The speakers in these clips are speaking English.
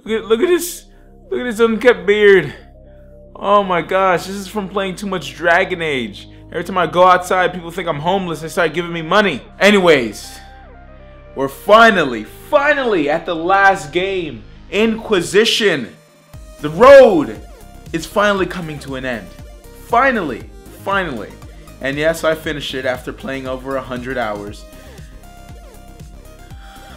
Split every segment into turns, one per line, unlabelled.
Look at this. Look at this unkept beard. Oh my gosh, this is from playing too much Dragon Age. Every time I go outside, people think I'm homeless. They start giving me money. Anyways, we're finally at the last game. Inquisition. The road is finally coming to an end. Finally. And yes, I finished it after playing over 100 hours.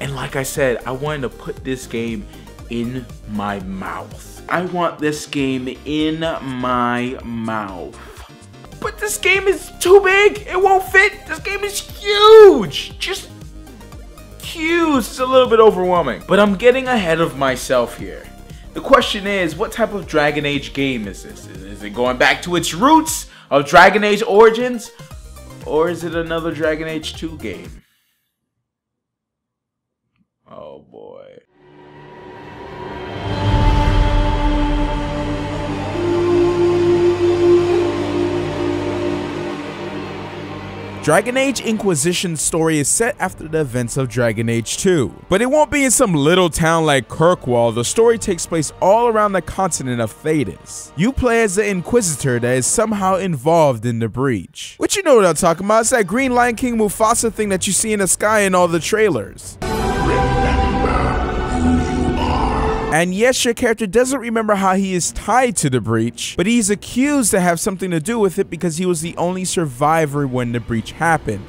And like I said, I wanted to put this game in my mouth. I want this game in my mouth. But this game is too big. It won't fit. This game is huge. Just huge. It's a little bit overwhelming. But I'm getting ahead of myself here. The question is, what type of Dragon Age game is this? Is it going back to its roots of Dragon Age Origins? Or is it another Dragon Age 2 game? Oh boy. Dragon Age Inquisition's story is set after the events of Dragon Age 2. But it won't be in some little town like Kirkwall. The story takes place all around the continent of Thedas. You play as the Inquisitor that is somehow involved in the breach. Which, you know what I'm talking about, it's that Green Lion King Mufasa thing that you see in the sky in all the trailers. And yes, your character doesn't remember how he is tied to the breach, but he's accused to have something to do with it because he was the only survivor when the breach happened.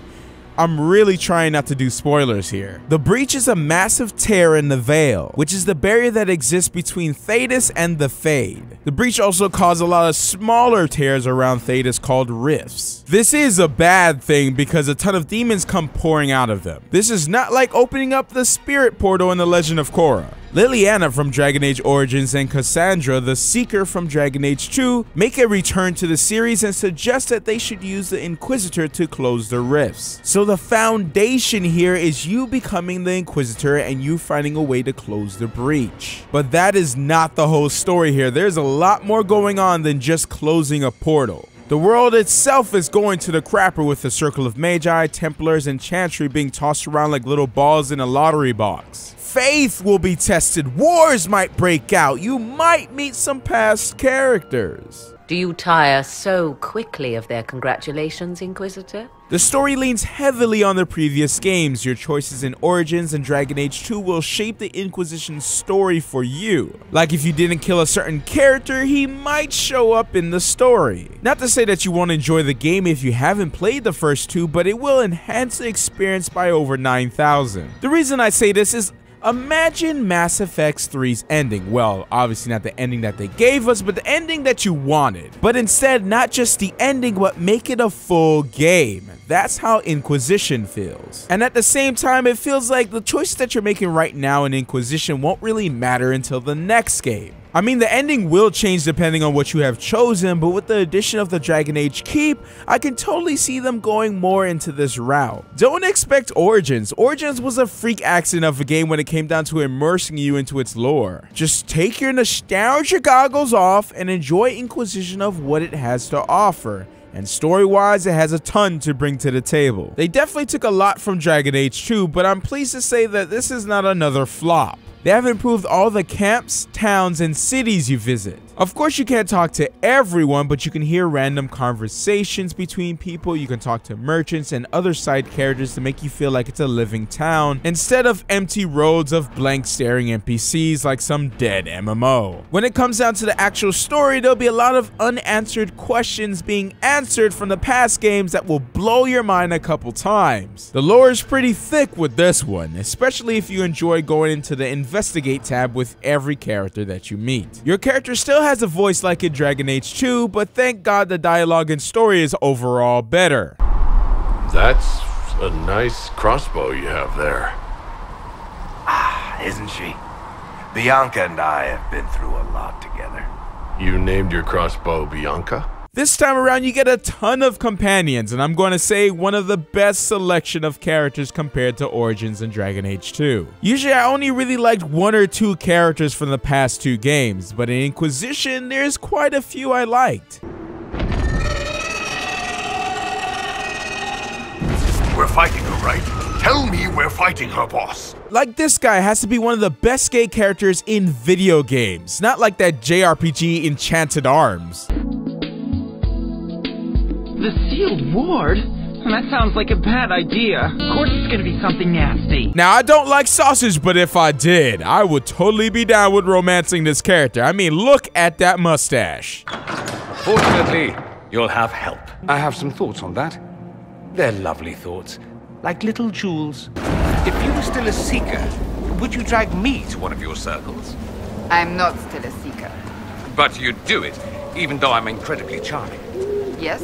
I'm really trying not to do spoilers here. The breach is a massive tear in the veil, which is the barrier that exists between Thedas and the Fade. The breach also caused a lot of smaller tears around Thedas called rifts. This is a bad thing because a ton of demons come pouring out of them. This is not like opening up the spirit portal in The Legend of Korra. Liliana from Dragon Age Origins and Cassandra, the Seeker from Dragon Age 2, make a return to the series and suggest that they should use the Inquisitor to close the rifts. So the foundation here is you becoming the Inquisitor and you finding a way to close the breach. But that is not the whole story here. There's a lot more going on than just closing a portal. The world itself is going to the crapper with the Circle of Magi, Templars, and Chantry being tossed around like little balls in a lottery box. Faith will be tested, wars might break out, you might meet some past characters.
Do you tire so quickly of their congratulations, Inquisitor?
The story leans heavily on the previous games. Your choices in Origins and Dragon Age 2 will shape the Inquisition's story for you. Like if you didn't kill a certain character, he might show up in the story. Not to say that you won't enjoy the game if you haven't played the first two, but it will enhance the experience by over 9,000. The reason I say this is, imagine Mass Effect 3's ending. Well, obviously not the ending that they gave us, but the ending that you wanted. But instead, not just the ending, but make it a full game. That's how Inquisition feels. And at the same time, it feels like the choices that you're making right now in Inquisition won't really matter until the next game. I mean, the ending will change depending on what you have chosen, but with the addition of the Dragon Age Keep, I can totally see them going more into this route. Don't expect Origins. Origins was a freak accident of a game when it came down to immersing you into its lore. Just take your nostalgia goggles off and enjoy Inquisition of what it has to offer. And story-wise, it has a ton to bring to the table. They definitely took a lot from Dragon Age 2, but I'm pleased to say that this is not another flop. They have improved all the camps, towns, and cities you visit. Of course, you can't talk to everyone, but you can hear random conversations between people. You can talk to merchants and other side characters to make you feel like it's a living town, instead of empty roads of blank staring NPCs like some dead MMO. When it comes down to the actual story, there'll be a lot of unanswered questions being answered from the past games that will blow your mind a couple times. The lore is pretty thick with this one, especially if you enjoy going into the Investigate tab with every character that you meet. Your character still has a voice like in Dragon Age 2, but thank God the dialogue and story is overall better.
That's a nice crossbow you have there.
Ah, isn't she? Bianca and I have been through a lot together.
You named your crossbow Bianca?
This time around, you get a ton of companions, and I'm going to say one of the best selection of characters compared to Origins and Dragon Age 2. Usually, I only really liked one or two characters from the past two games, but in Inquisition, there's quite a few I liked.
We're fighting her, right?
Tell me we're fighting her, boss.
Like, this guy has to be one of the best gay characters in video games, not like that JRPG Enchanted Arms.
The sealed ward? That sounds like a bad idea. Of course it's gonna be something nasty.
Now, I don't like sausage, but if I did, I would totally be down with romancing this character. I mean, look at that mustache.
Fortunately, you'll have help. I have some thoughts on that. They're lovely thoughts, like little jewels. If you were still a seeker, would you drag me to one of your circles?
I'm not still a seeker.
But you'd do it, even though I'm incredibly charming.
Yes,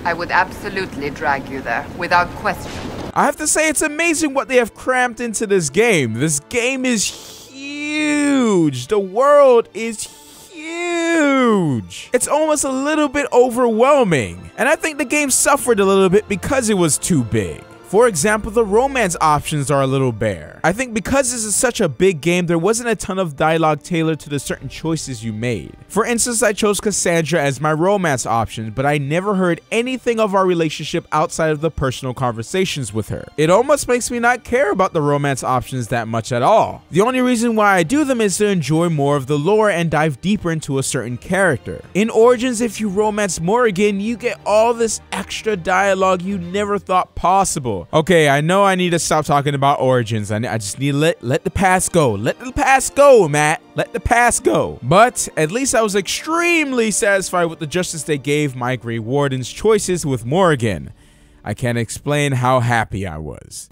I would absolutely drag you there, without question.
I have to say, it's amazing what they have crammed into this game. This game is huge. The world is huge. It's almost a little bit overwhelming. And I think the game suffered a little bit because it was too big. For example, the romance options are a little bare. I think because this is such a big game, there wasn't a ton of dialogue tailored to the certain choices you made. For instance, I chose Cassandra as my romance option, but I never heard anything of our relationship outside of the personal conversations with her. It almost makes me not care about the romance options that much at all. The only reason why I do them is to enjoy more of the lore and dive deeper into a certain character. In Origins, if you romance Morrigan, you get all this extra dialogue you never thought possible. Okay, I know I need to stop talking about Origins. I just need to let the past go. Let the past go, Matt. Let the past go. But at least I was extremely satisfied with the justice they gave my Grey Warden's choices with Morrigan. I can't explain how happy I was.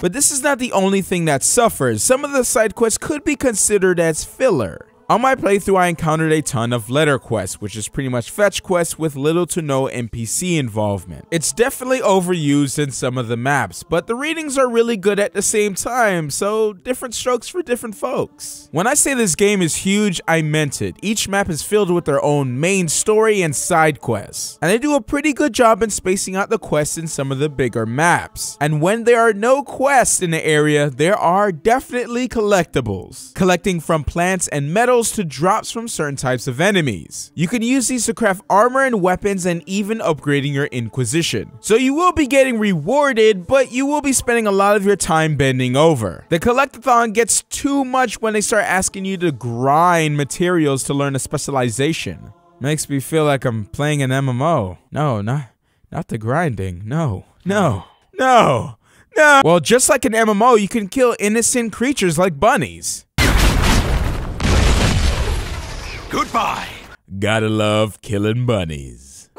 But this is not the only thing that suffers. Some of the side quests could be considered as filler. On my playthrough, I encountered a ton of letter quests, which is pretty much fetch quests with little to no NPC involvement. It's definitely overused in some of the maps, but the readings are really good at the same time, so different strokes for different folks. When I say this game is huge, I meant it. Each map is filled with their own main story and side quests, and they do a pretty good job in spacing out the quests in some of the bigger maps. And when there are no quests in the area, there are definitely collectibles. Collecting from plants and metals to drops from certain types of enemies. You can use these to craft armor and weapons and even upgrading your Inquisition. So you will be getting rewarded, but you will be spending a lot of your time bending over. The collectathon gets too much when they start asking you to grind materials to learn a specialization. Makes me feel like I'm playing an MMO. No, not the grinding. No. Well, just like an MMO, you can kill innocent creatures like bunnies.
Goodbye.
Gotta love killing bunnies.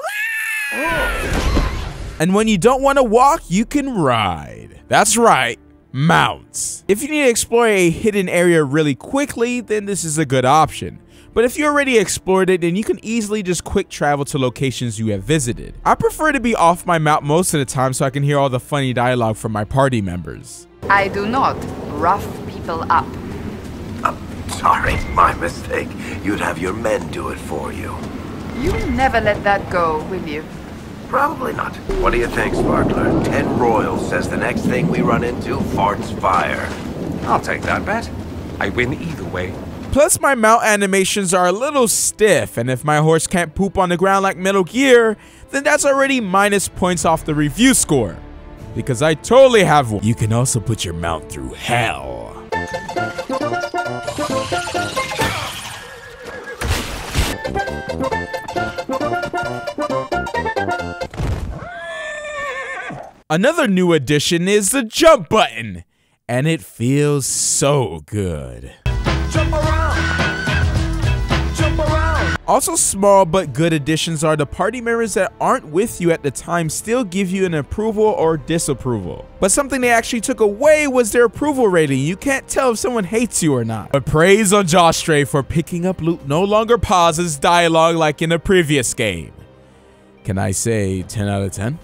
And when you don't want to walk, you can ride. That's right, mounts. If you need to explore a hidden area really quickly, then this is a good option. But if you already explored it, then you can easily just quick travel to locations you have visited. I prefer to be off my mount most of the time so I can hear all the funny dialogue from my party members.
I do not rough people up.
Sorry, my mistake. You'd have your men do it for you.
You'll never let that go, will you?
Probably not. What do you think, Sparkler? 10 Royals says the next thing we run into farts fire.
I'll take that bet. I win either way.
Plus, my mount animations are a little stiff, and if my horse can't poop on the ground like Metal Gear, then that's already minus points off the review score. Because I totally have one. You can also put your mount through hell. Another new addition is the jump button, and it feels so good.
Jump around. Jump around.
Also small but good additions are the party members that aren't with you at the time still give you an approval or disapproval. But something they actually took away was their approval rating. You can't tell if someone hates you or not. But praise on Josh Stray for picking up loot no longer pauses dialogue like in a previous game. Can I say 10 out of 10?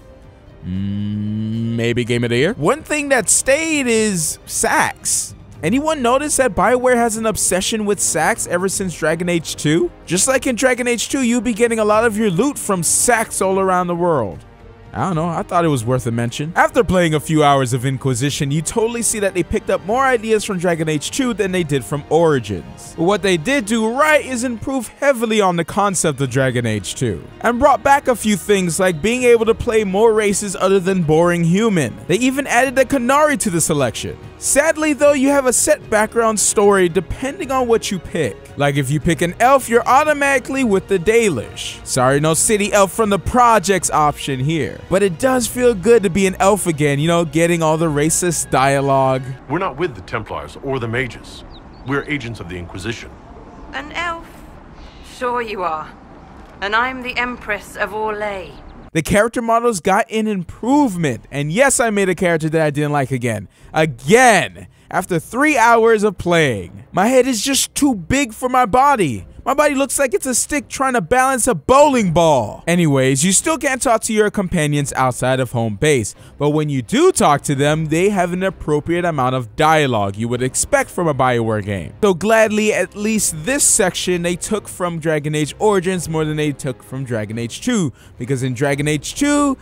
Maybe Game of the Year? One thing that stayed is sax. Anyone notice that BioWare has an obsession with sax ever since Dragon Age 2? Just like in Dragon Age 2, you'll be getting a lot of your loot from sax all around the world. I don't know, I thought it was worth a mention. After playing a few hours of Inquisition, you totally see that they picked up more ideas from Dragon Age 2 than they did from Origins. But what they did do right is improve heavily on the concept of Dragon Age 2, and brought back a few things like being able to play more races other than boring human. They even added a Canary to the selection. Sadly though, you have a set background story depending on what you pick. Like if you pick an elf, you're automatically with the Dalish. Sorry, no city elf from the projects option here. But it does feel good to be an elf again, you know, getting all the racist dialogue.
We're not with the Templars or the mages. We're agents of the Inquisition.
An elf? Sure you are. And I'm the Empress of Orlais.
The character models got an improvement, and yes, I made a character that I didn't like again. After 3 hours of playing. My head is just too big for my body. My body looks like it's a stick trying to balance a bowling ball. Anyways, you still can't talk to your companions outside of home base, but when you do talk to them, they have an appropriate amount of dialogue you would expect from a BioWare game. So gladly, at least this section they took from Dragon Age Origins more than they took from Dragon Age 2, because in Dragon Age 2,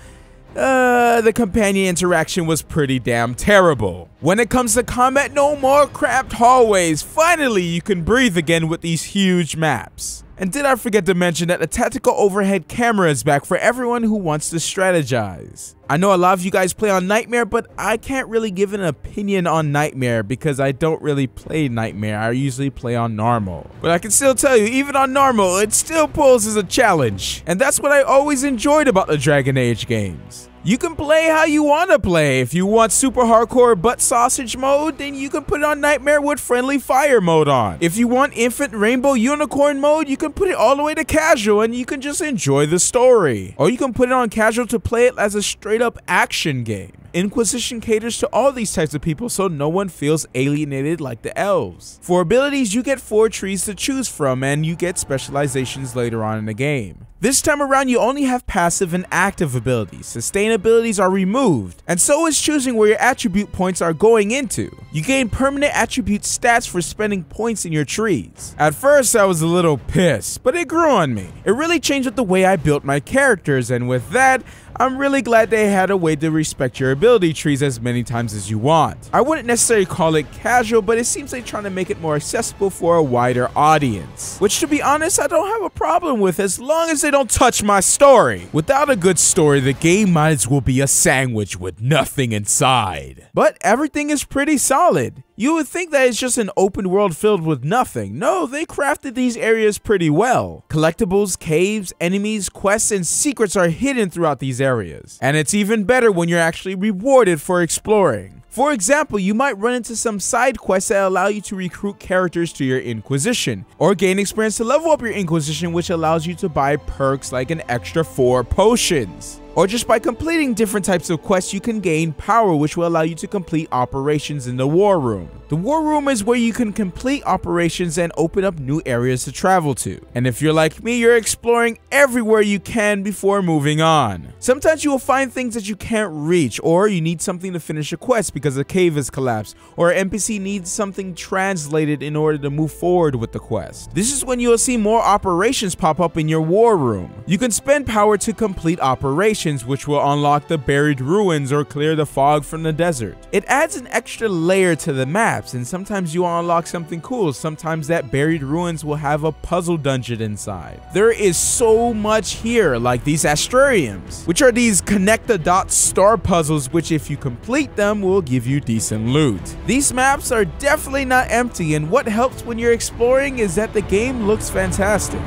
the companion interaction was pretty damn terrible. When it comes to combat, no more cramped hallways. Finally, you can breathe again with these huge maps. And did I forget to mention that the tactical overhead camera is back for everyone who wants to strategize. I know a lot of you guys play on Nightmare, but I can't really give an opinion on Nightmare because I don't really play Nightmare. I usually play on normal. But I can still tell you, even on normal, it still poses a challenge. And that's what I always enjoyed about the Dragon Age games. You can play how you want to play. If you want super hardcore butt sausage mode, then you can put it on Nightmare with friendly fire mode on. If you want infant rainbow unicorn mode, you can put it all the way to casual and you can just enjoy the story. Or you can put it on casual to play it as a straight up action game. Inquisition caters to all these types of people so no one feels alienated like the elves. For abilities, you get 4 trees to choose from and you get specializations later on in the game. This time around, you only have passive and active abilities. Sustain abilities are removed, and so is choosing where your attribute points are going into. You gain permanent attribute stats for spending points in your trees. At first, I was a little pissed, but it grew on me. It really changed with the way I built my characters, and with that, I'm really glad they had a way to respect your ability trees as many times as you want. I wouldn't necessarily call it casual, but it seems like trying to make it more accessible for a wider audience. Which, to be honest, I don't have a problem with as long as they don't touch my story. Without a good story, the game might as well be a sandwich with nothing inside. But everything is pretty solid. You would think that it's just an open world filled with nothing. No, they crafted these areas pretty well. Collectibles, caves, enemies, quests, and secrets are hidden throughout these areas. And it's even better when you're actually rewarded for exploring. For example, you might run into some side quests that allow you to recruit characters to your Inquisition, or gain experience to level up your Inquisition, which allows you to buy perks like an extra 4 potions. Or just by completing different types of quests, you can gain power, which will allow you to complete operations in the War Room. The War Room is where you can complete operations and open up new areas to travel to. And if you're like me, you're exploring everywhere you can before moving on. Sometimes you will find things that you can't reach, or you need something to finish a quest because a cave has collapsed, or an NPC needs something translated in order to move forward with the quest. This is when you'll see more operations pop up in your War Room. You can spend power to complete operations, which will unlock the buried ruins or clear the fog from the desert. It adds an extra layer to the maps, and sometimes you unlock something cool. Sometimes that buried ruins will have a puzzle dungeon inside. There is so much here, like these astrariums, which are these connect the dots star puzzles, which if you complete them will give you decent loot. These maps are definitely not empty, and what helps when you're exploring is that the game looks fantastic.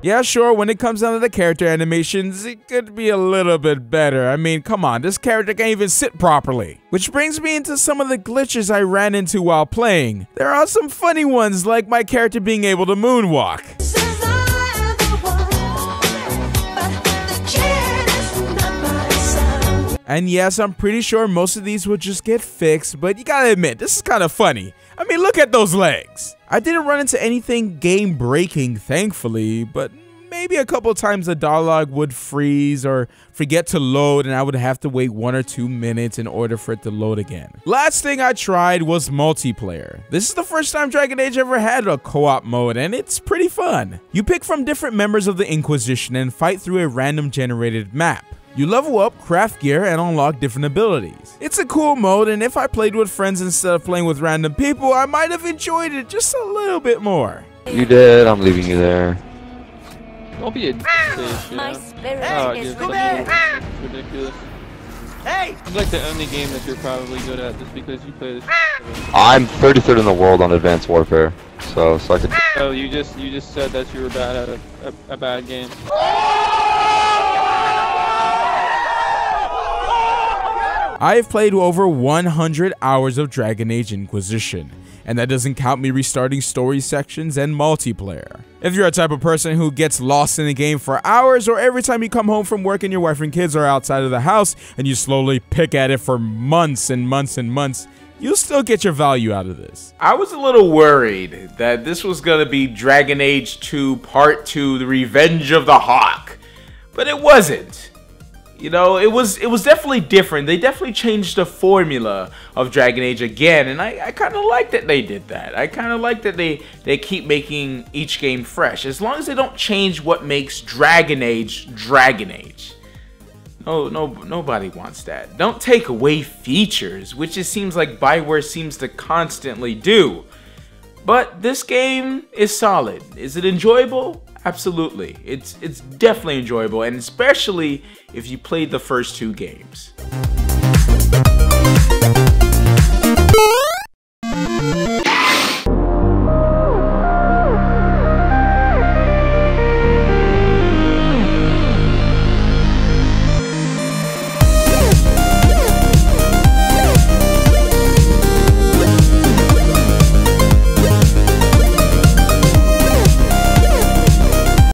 Yeah, sure, when it comes down to the character animations, it could be a little bit better. I mean, come on, this character can't even sit properly. Which brings me into some of the glitches I ran into while playing. There are some funny ones, like my character being able to moonwalk. And yes, I'm pretty sure most of these will just get fixed, but you gotta admit, this is kind of funny. I mean, look at those legs. I didn't run into anything game-breaking, thankfully, but maybe a couple times the dialogue would freeze or forget to load and I would have to wait 1 or 2 minutes in order for it to load again. Last thing I tried was multiplayer. This is the first time Dragon Age ever had a co-op mode and it's pretty fun. You pick from different members of the Inquisition and fight through a random generated map. You level up, craft gear, and unlock different abilities. It's a cool mode, and if I played with friends instead of playing with random people, I might have enjoyed it just a little bit more.
You did, I'm leaving you there.
Don't be a bitch,
My spirit is
ridiculous. Hey! It's like the only game that you're probably good at just because you play this.
I'm 33rd in the world on Advanced Warfare, so I could.
Oh, you just said that you were bad at a bad game.
I have played over 100 hours of Dragon Age Inquisition, and that doesn't count me restarting story sections and multiplayer. If you're a type of person who gets lost in a game for hours, or every time you come home from work and your wife and kids are outside of the house and you slowly pick at it for months and months and months, you'll still get your value out of this.
I was a little worried that this was going to be Dragon Age 2 Part 2, The Revenge of the Hawk, but it wasn't. You know, it was definitely different. They definitely changed the formula of Dragon Age again, and I kind of like that they did that. I kind of like that they keep making each game fresh, as long as they don't change what makes Dragon Age Dragon Age. Nobody wants that. Don't take away features, which it seems like BioWare seems to constantly do. But this game is solid. Is it enjoyable? Absolutely. It's definitely enjoyable, and especially if you played the first 2 games.